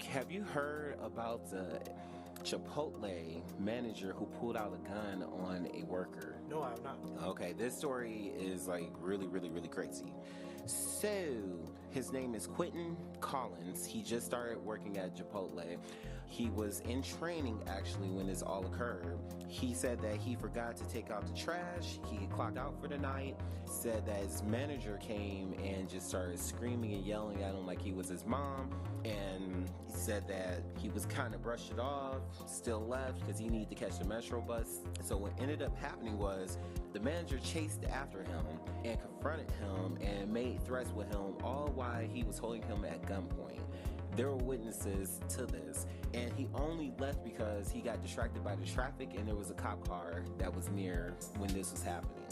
Have you heard about the Chipotle manager who pulled out a gun on a worker? No, I have not. Okay, this story is like really crazy. So, his name is Quenton Collins. He just started working at Chipotle. He was in training actually when this all occurred. He said that he forgot to take out the trash. He clocked out for the night. Said that his manager came and just started screaming and yelling at him like he was his mom. And he said that he was kind of brushed it off, still left because he needed to catch the metro bus. So what ended up happening was the manager chased after him and confronted him and made threats with him, all while he was holding him at gunpoint. There were witnesses to this, and he only left because he got distracted by the traffic and there was a cop car that was near when this was happening.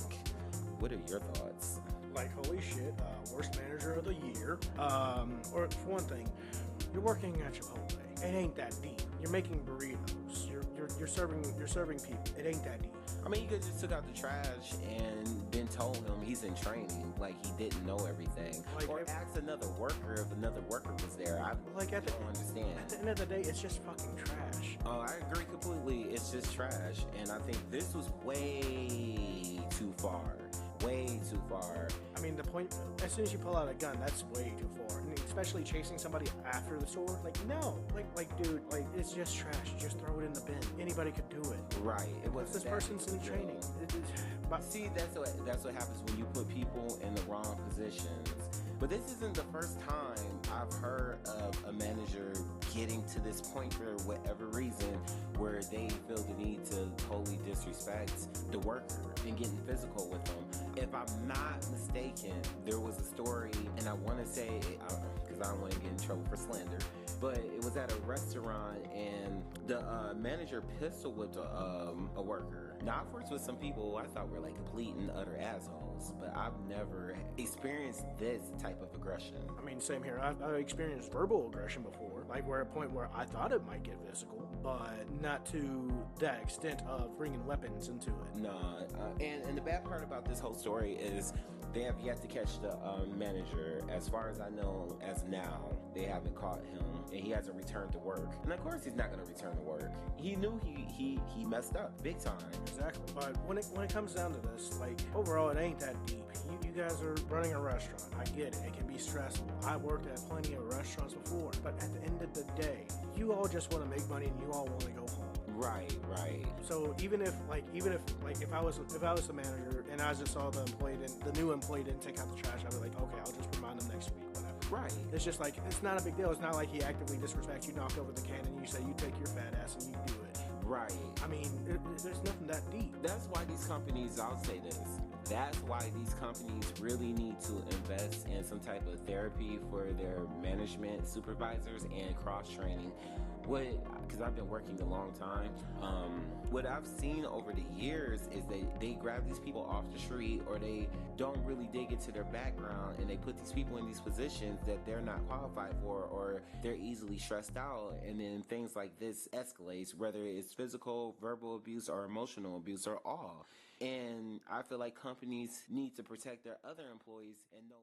What are your thoughts? Like, holy shit, worst manager of the year. Or for one thing, you're working at Chipotle. It ain't that deep. You're making burritos. You're serving people. It ain't that deep. I mean, you could just took out the trash and then told him he's in training, like he didn't know everything. Like, or asked another worker if another worker was there. I don't understand. At the end of the day, it's just fucking trash. Oh, I agree completely. It's just trash. And I think this was way too far. Way too far. I mean, the point, as soon as you pull out a gun, that's way too far. And especially chasing somebody after the store. Like, no. Like, dude, like, it's just trash. Just throw it in the bin. Anybody could do it. Right. It was this person's in training. But see, that's what happens when you put people in the wrong positions. But this isn't the first time I've heard of a manager getting to this point for whatever reason where they feel the need to totally disrespect the worker and getting physical with them. If I'm not mistaken, there was a story, and I want to say, because I don't want to get in trouble for slander, but it was at a restaurant and the manager pistol whipped a worker. Now, I've worked with some people I thought were like complete and utter assholes, but I've never experienced this type of aggression. I mean, same here. I've experienced verbal aggression before, like where a point where I thought it might get physical, but not to that extent of bringing weapons into it. No, and the bad part about this whole story is they have yet to catch the manager. As far as I know, as now, they haven't caught him, and he hasn't returned to work. And of course, he's not going to return to work. He knew he messed up big time. Exactly. But when it comes down to this, like, overall, it ain't that deep. You guys are running a restaurant. I get it. It can be stressful. I worked at plenty of restaurants before. But at the end of the day, you all just want to make money and you all want to go home. Right. So even if if I was the manager and I just saw the new employee didn't take out the trash, I'd be like, okay, I'll just remind them next week, whatever. Right. It's just like, it's not a big deal. It's not like he actively disrespects you, knock over the can, and you say you take your fat ass and you do it. Right. I mean, there's nothing that deep. That's why these companies, I'll say this, that's why these companies really need to invest in some type of therapy for their management supervisors and cross-training. Because I've been working a long time, what I've seen over the years is they grab these people off the street, or they don't really dig into their background, and they put these people in these positions that they're not qualified for, or they're easily stressed out, and then things like this escalates, whether it's physical, verbal abuse, or emotional abuse, or all. And I feel like companies need to protect their other employees and know